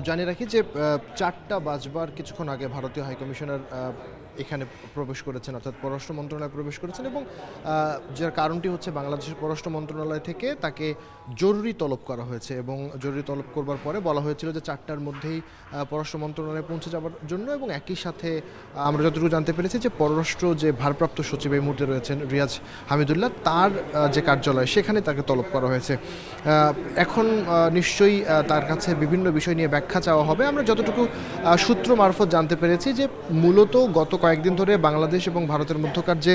জানিয়ে রাখি যে 4টা বাজবার কিছুক্ষণ আগে ভারতীয় হাইকমিশনার এখানে প্রবেশ করেছেন, অর্থাৎ পররাষ্ট্র মন্ত্রণালয়ে প্রবেশ করেছেন এবং যার কারণটি হচ্ছে বাংলাদেশের পররাষ্ট্র মন্ত্রণালয় থেকে তাকে জরুরি তলব করা হয়েছে এবং জরুরি তলব করবার পরে বলা হয়েছিল যে 4টার মধ্যেই পররাষ্ট্র মন্ত্রণালয়ে পৌঁছে যাওয়ার জন্য। এবং একই সাথে আমরা যতটুকু জানতে পেরেছি যে পররাষ্ট্র যে ভারপ্রাপ্ত সচিব এই মুহূর্তে রয়েছেন রিয়াজ হামিদুল্লাহ, তার যে কার্যালয় সেখানে তাকে তলব করা হয়েছে। এখন নিশ্চয়ই তার কাছে বিভিন্ন বিষয় নিয়ে ব্যাখ্যা চাওয়া হবে। আমরা যতটুকু সূত্র মারফত জানতে পেরেছি যে মূলত গত কয়েকদিন ধরে বাংলাদেশ এবং ভারতের মধ্যকার যে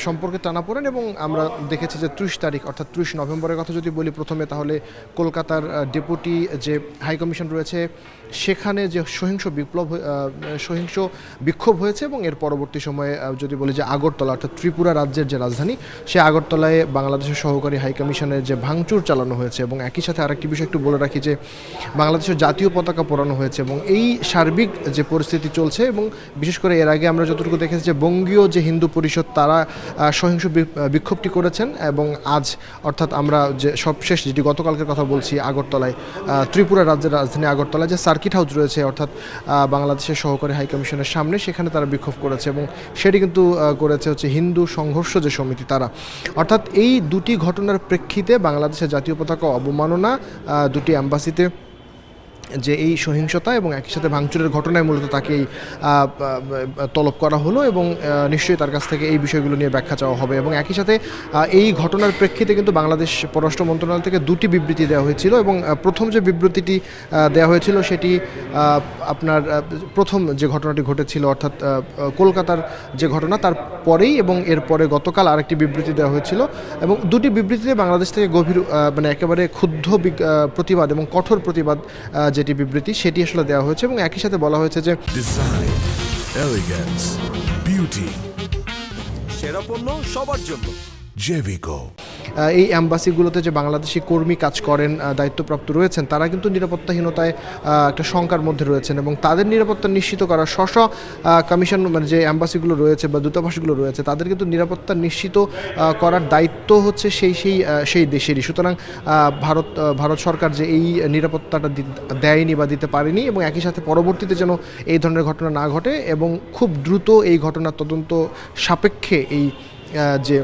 সম্পর্কে টানাপোড়েন, এবং আমরা দেখেছি যে 30 তারিখ অর্থাৎ 30 নভেম্বরের কথা যদি বলি প্রথমে, তাহলে কলকাতার ডেপুটি যে হাইকমিশন রয়েছে সেখানে যে সহিংস বিক্ষোভ হয়েছে, এবং এর পরবর্তী সময়ে যদি বলি যে আগরতলা অর্থাৎ ত্রিপুরা রাজ্যের যে রাজধানী সে আগরতলায় বাংলাদেশের সহকারী হাইকমিশনের যে ভাঙচুর চালানো হয়েছে। এবং একই সাথে আরেকটি বিষয় একটু বলে রাখি যে বাংলাদেশের জাতীয় পতাকা পোড়ানো হয়েছে। এবং এই সার্বিক যে পরিস্থিতি চলছে, এবং বিশেষ করে এর আগে আমরা যতটুকু দেখেছি যে বঙ্গীয় যে হিন্দু পরিষদ তারা সহিংস বিক্ষোভটি করেছেন, এবং আজ অর্থাৎ আমরা যে সবশেষ যেটি গতকালকের কথা বলছি আগরতলায়, ত্রিপুরা রাজ্যের রাজধানী আগরতলায় যে সার্কিট হাউস রয়েছে অর্থাৎ বাংলাদেশের সহকারী হাইকমিশনের সামনে, সেখানে তারা বিক্ষোভ করেছে এবং সেটি কিন্তু করেছে হচ্ছে হিন্দু সংঘর্ষ যে সমিতি তারা। অর্থাৎ এই দুটি ঘটনার প্রেক্ষিতে বাংলাদেশের জাতীয় পতাকা অবমাননা, দুটি অ্যাম্বাসিতে যে এই সহিংসতা এবং একই সাথে ভাঙচুরের ঘটনায় মূলত তাকেই তলব করা হলো, এবং নিশ্চয়ই তার কাছ থেকে এই বিষয়গুলো নিয়ে ব্যাখ্যা চাওয়া হবে। এবং একই সাথে এই ঘটনার প্রেক্ষিতে কিন্তু বাংলাদেশ পররাষ্ট্র মন্ত্রণালয় থেকে দুটি বিবৃতি দেওয়া হয়েছিল, এবং প্রথম যে বিবৃতিটি দেওয়া হয়েছিল সেটি আপনার প্রথম যে ঘটনাটি ঘটেছিল অর্থাৎ কলকাতার যে ঘটনা তার পরেই, এবং এরপরে গতকাল আরেকটি বিবৃতি দেওয়া হয়েছিল। এবং দুটি বিবৃতিতে বাংলাদেশ থেকে গভীর মানে একেবারে ক্ষুব্ধ প্রতিবাদ এবং কঠোর প্রতিবাদ যেটি বিবৃতি সেটি আসলে দেওয়া হয়েছে। এবং একই সাথে বলা হয়েছে যে ডিজাইন, এলিগেন্স, বিউটি, সেরা পণ্য সবার জন্য জেভিকো। এই অ্যাম্বাসিগুলোতে যে বাংলাদেশি কর্মী কাজ করেন, দায়িত্বপ্রাপ্ত রয়েছেন, তারা কিন্তু নিরাপত্তাহীনতায় একটা শঙ্কার মধ্যে রয়েছেন, এবং তাদের নিরাপত্তা নিশ্চিত করা কমিশন মানে যে অ্যাম্বাসিগুলো রয়েছে বা দূতাবাসগুলো রয়েছে তাদের কিন্তু নিরাপত্তা নিশ্চিত করার দায়িত্ব হচ্ছে সেই দেশেরই। সুতরাং ভারত সরকার যে এই নিরাপত্তাটা দেয়নি বা দিতে পারেনি, এবং একই সাথে পরবর্তীতে যেন এই ধরনের ঘটনা না ঘটে এবং খুব দ্রুত এই ঘটনার তদন্ত সাপেক্ষে এই যে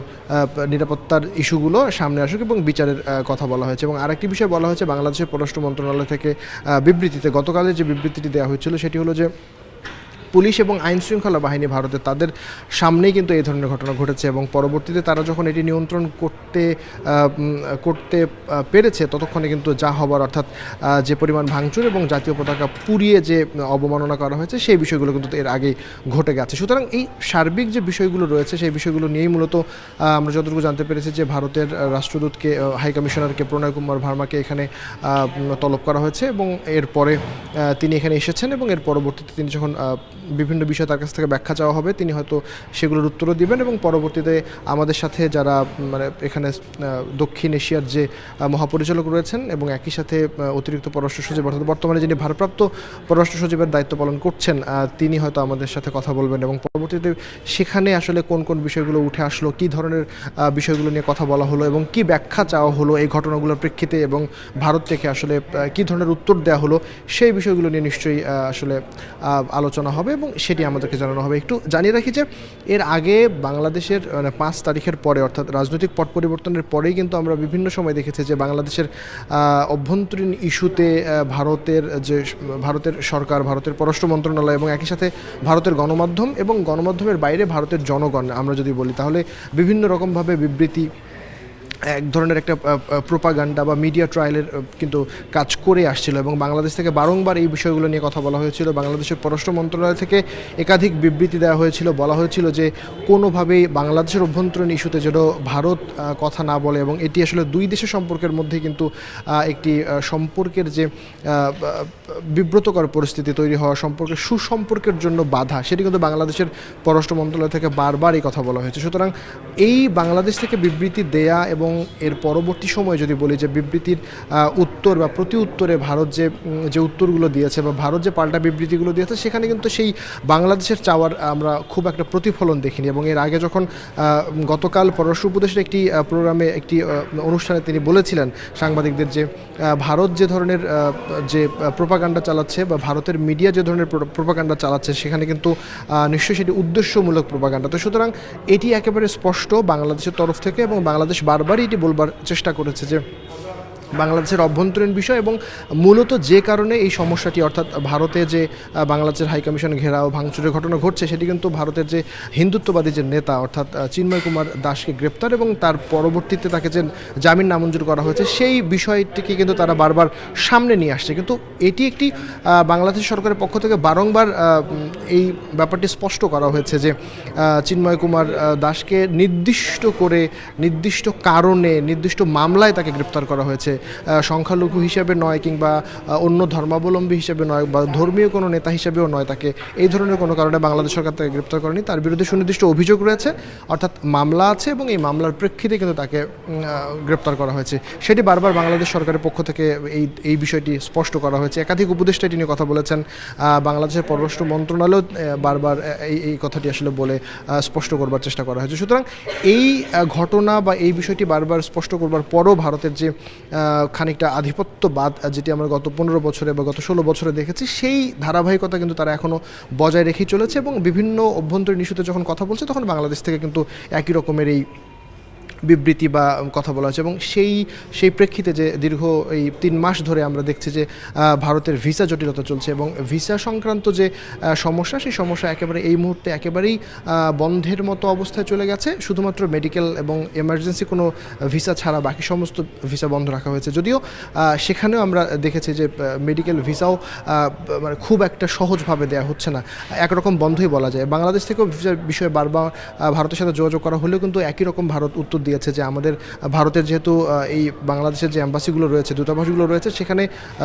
নিরাপত্তার ইস্যুগুলো সামনে আসুক এবং বিচারের কথা বলা হয়েছে। এবং আরেকটি বিষয় বলা হয়েছে বাংলাদেশের পররাষ্ট্র মন্ত্রণালয় থেকে বিবৃতিতে, গতকালের যে বিবৃতিটি দেওয়া হয়েছিল সেটি হলো যে পুলিশ এবং আইন শৃঙ্খলা বাহিনী ভারতের তাদের সামনেই কিন্তু এই ধরনের ঘটনা ঘটেছে, এবং পরবর্তীতে তারা যখন এটি নিয়ন্ত্রণ করতে পেরেছে ততক্ষণে কিন্তু যা হবার অর্থাৎ যে পরিমাণ ভাঙচুর এবং জাতীয় পতাকা পুড়িয়ে যে অবমাননা করা হয়েছে সেই বিষয়গুলো কিন্তু এর আগেই ঘটে গেছে। সুতরাং এই সার্বিক যে বিষয়গুলো রয়েছে সেই বিষয়গুলো নিয়েই মূলত আমরা যতটুকু জানতে পেরেছি যে ভারতের রাষ্ট্রদূতকে হাইকমিশনারকে প্রণয় কুমার ভার্মাকে এখানে তলব করা হয়েছে, এবং এরপরে তিনি এখানে এসেছেন, এবং এর পরবর্তীতে তিনি যখন বিভিন্ন বিষয় তার কাছ থেকে ব্যাখ্যা চাওয়া হবে তিনি হয়তো সেগুলোর উত্তরও দিবেন। এবং পরবর্তীতে আমাদের সাথে যারা মানে এখানে দক্ষিণ এশিয়ার যে মহাপরিচালক রয়েছেন এবং একই সাথে অতিরিক্ত পররাষ্ট্র সচিব অর্থাৎ বর্তমানে যিনি ভারপ্রাপ্ত পররাষ্ট্র সচিবের দায়িত্ব পালন করছেন তিনি হয়তো আমাদের সাথে কথা বলবেন, এবং পরবর্তীতে সেখানে আসলে কোন কোন বিষয়গুলো উঠে আসলো, কী ধরনের বিষয়গুলো নিয়ে কথা বলা হলো এবং কি ব্যাখ্যা চাওয়া হলো এই ঘটনাগুলোর প্রেক্ষিতে, এবং ভারত থেকে আসলে কী ধরনের উত্তর দেওয়া হলো সেই বিষয়গুলো নিয়ে নিশ্চয়ই আসলে আলোচনা হবে এবং সেটি আমাদেরকে জানানো হবে। একটু জানিয়ে রাখি যে এর আগে বাংলাদেশের 5 তারিখের পরে অর্থাৎ রাজনৈতিক পট পরিবর্তনের পরেই কিন্তু আমরা বিভিন্ন সময় দেখেছি যে বাংলাদেশের অভ্যন্তরীণ ইস্যুতে ভারতের সরকার, ভারতের পররাষ্ট্র মন্ত্রণালয় এবং একই সাথে ভারতের গণমাধ্যম এবং গণমাধ্যমের বাইরে ভারতের জনগণ আমরা যদি বলি তাহলে বিভিন্ন রকমভাবে বিবৃতি, এক ধরনের একটা প্রোপাগান্ডা বা মিডিয়া ট্রায়ালের কিন্তু কাজ করে আসছিল, এবং বাংলাদেশ থেকে বারংবার এই বিষয়গুলো নিয়ে কথা বলা হয়েছিল। বাংলাদেশের পররাষ্ট্র মন্ত্রণালয় থেকে একাধিক বিবৃতি দেওয়া হয়েছিল, বলা হয়েছিল যে কোনোভাবেই বাংলাদেশের অভ্যন্তরীণ ইস্যুতে যেন ভারত কথা না বলে, এবং এটি আসলে দুই দেশের সম্পর্কের মধ্যে কিন্তু একটি সম্পর্কের যে বিব্রতকর পরিস্থিতি তৈরি হওয়া, সম্পর্কের সুসম্পর্কের জন্য বাধা, সেটি কিন্তু বাংলাদেশের পররাষ্ট্র মন্ত্রণালয় থেকে বারবার এই কথা বলা হয়েছে। সুতরাং এই বাংলাদেশ থেকে বিবৃতি দেয়া এবং এবং এর পরবর্তী সময়ে যদি বলি যে বিবৃতির উত্তর বা প্রতি উত্তরে ভারত যে উত্তরগুলো দিয়েছে বা ভারত যে পাল্টা বিবৃতিগুলো দিয়েছে সেখানে কিন্তু সেই বাংলাদেশের চাওয়ার আমরা খুব একটা প্রতিফলন দেখিনি। এবং এর আগে যখন গতকাল পররাষ্ট্র উপদেষ্টা একটি প্রোগ্রামে একটি অনুষ্ঠানে তিনি বলেছিলেন সাংবাদিকদের যে ভারত যে ধরনের যে প্রোপাগান্ডা চালাচ্ছে বা ভারতের মিডিয়া যে ধরনের প্রোপাগান্ডা চালাচ্ছে সেখানে কিন্তু নিশ্চয়ই সেটি উদ্দেশ্যমূলক প্রোপাগান্ডা। তো সুতরাং এটি একেবারে স্পষ্ট বাংলাদেশের তরফ থেকে, এবং বাংলাদেশ বারবারই এটি বলবার চেষ্টা করেছে যে বাংলাদেশের অভ্যন্তরীণ বিষয় এবং মূলত যে কারণে এই সমস্যাটি, অর্থাৎ ভারতে যে বাংলাদেশের হাইকমিশন ঘেরাও ভাঙচুরের ঘটনা ঘটছে সেটি কিন্তু ভারতের যে হিন্দুত্ববাদী যে নেতা অর্থাৎ চিন্ময় কুমার দাসকে গ্রেপ্তার এবং তার পরবর্তীতে তাকে যে জামিন নামঞ্জুর করা হয়েছে সেই বিষয়টিকে কিন্তু তারা বারবার সামনে নিয়ে আসছে। কিন্তু এটি একটি বাংলাদেশ সরকারের পক্ষ থেকে বারংবার এই ব্যাপারটি স্পষ্ট করা হয়েছে যে চিন্ময় কুমার দাসকে নির্দিষ্ট করে নির্দিষ্ট কারণে নির্দিষ্ট মামলায় তাকে গ্রেপ্তার করা হয়েছে, সংখ্যালঘু হিসেবে নয় কিংবা অন্য ধর্মাবলম্বী হিসেবে নয় বা ধর্মীয় কোনো নেতা হিসেবেও নয়, তাকে এই ধরনের কোনো কারণে বাংলাদেশ সরকার তাকে গ্রেপ্তার করেনি। তার বিরুদ্ধে সুনির্দিষ্ট অভিযোগ রয়েছে, অর্থাৎ মামলা আছে এবং এই মামলার প্রেক্ষিতে কিন্তু তাকে গ্রেপ্তার করা হয়েছে। সেটি বারবার বাংলাদেশ সরকারের পক্ষ থেকে এই বিষয়টি স্পষ্ট করা হয়েছে। একাধিক উপদেষ্টা এটি নিয়ে কথা বলেছেন, বাংলাদেশের পররাষ্ট্র মন্ত্রণালয় বারবার এই কথাটি আসলে বলে স্পষ্ট করবার চেষ্টা করা হয়েছে। সুতরাং এই ঘটনা বা এই বিষয়টি বারবার স্পষ্ট করবার পরও ভারতের যে খানিকটা আধিপত্যবাদ যেটি আমরা গত 15 বছরে বা গত 16 বছরে দেখেছি সেই ধারাবাহিকতা কিন্তু তারা এখনও বজায় রেখেই চলেছে এবং বিভিন্ন অভ্যন্তরীণ ইস্যুতে যখন কথা বলছে তখন বাংলাদেশ থেকে কিন্তু একই রকমের এই বিবৃতি বা কথা বলা হচ্ছে। এবং সেই প্রেক্ষিতে যে দীর্ঘ এই 3 মাস ধরে আমরা দেখছি যে ভারতের ভিসা জটিলতা চলছে এবং ভিসা সংক্রান্ত যে সমস্যা সেই সমস্যা একেবারে এই মুহূর্তে একেবারেই বন্ধের মতো অবস্থায় চলে গেছে। শুধুমাত্র মেডিকেল এবং এমার্জেন্সি কোনো ভিসা ছাড়া বাকি সমস্ত ভিসা বন্ধ রাখা হয়েছে, যদিও সেখানেও আমরা দেখেছি যে মেডিকেল ভিসাও মানে খুব একটা সহজভাবে দেওয়া হচ্ছে না, একরকম বন্ধই বলা যায়। বাংলাদেশ থেকেও ভিসার বিষয়ে বারবার ভারতের সাথে যোগাযোগ করা হলেও কিন্তু একই রকম ভারত উত্তর দিয়েছে যে আমাদের ভারতের যেহেতু এই বাংলাদেশের যে অ্যাম্বাসিগুলো রয়েছে, দূতাবাসগুলো রয়েছে, সেখানে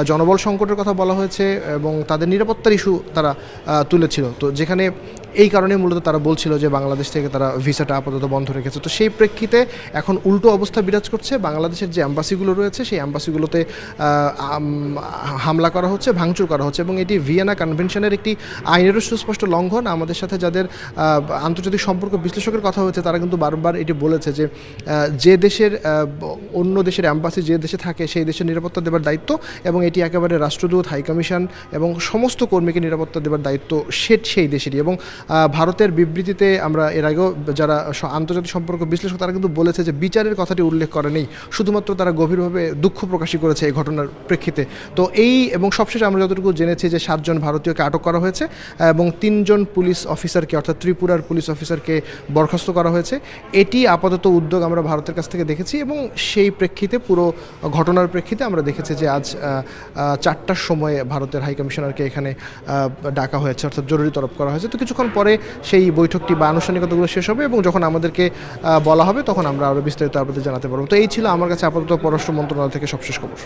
জনবল সংকটের কথা বলা হয়েছে এবং তাদের নিরাপত্তার ইস্যু তারা তুলেছিল। তো যেখানে এই কারণে মূলত তারা বলছিল যে বাংলাদেশ থেকে তারা ভিসাটা আপাতত বন্ধ রেখেছে। তো সেই প্রেক্ষিতে এখন উল্টো অবস্থা বিরাজ করছে, বাংলাদেশের যে অ্যাম্বাসিগুলো রয়েছে সেই অ্যাম্বাসিগুলোতে হামলা করা হচ্ছে, ভাঙচুর করা হচ্ছে এবং এটি ভিয়েনা কনভেনশনের একটি আইনেরও সুস্পষ্ট লঙ্ঘন। আমাদের সাথে যাদের আন্তর্জাতিক সম্পর্ক বিশ্লেষকের কথা হয়েছে তারা কিন্তু বারবার এটি বলেছে যে দেশের অন্য দেশের অ্যাম্বাসি যে দেশে থাকে সেই দেশের নিরাপত্তা দেবার দায়িত্ব এবং এটি একেবারে রাষ্ট্রদূত, হাইকমিশন এবং সমস্ত কর্মীকে নিরাপত্তা দেবার দায়িত্ব সেই দেশেরই। এবং ভারতের বিবৃতিতে আমরা এর আগেও যারা আন্তর্জাতিক সম্পর্ক বিশ্লেষক তারা কিন্তু বলেছে যে বিচারের কথাটি উল্লেখ করে নেই, শুধুমাত্র তারা গভীরভাবে দুঃখ প্রকাশই করেছে এই ঘটনার প্রেক্ষিতে। তো এবং সবশেষে আমরা যতটুকু জেনেছি যে 7 জন ভারতীয়কে আটক করা হয়েছে এবং 3 জন পুলিশ অফিসারকে অর্থাৎ ত্রিপুরার পুলিশ অফিসারকে বরখাস্ত করা হয়েছে। এটি আপাতত উদ্যোগ আমরা ভারতের কাছ থেকে দেখেছি এবং সেই প্রেক্ষিতে পুরো ঘটনার প্রেক্ষিতে আমরা দেখেছি যে আজ 4টার সময় ভারতের হাইকমিশনারকে এখানে ডাকা হয়েছে, অর্থাৎ জরুরি তলব করা হয়েছে। তো কিছুক্ষণ পরে সেই বৈঠকটি বা আনুষ্ঠানিকতাগুলো শেষ হবে এবং যখন আমাদেরকে বলা হবে তখন আমরা আরও বিস্তারিত আপনাদের জানাতে পারবো। তো এই ছিল আমার কাছে আপাতত পররাষ্ট্র মন্ত্রণালয় থেকে সবশেষ খবর।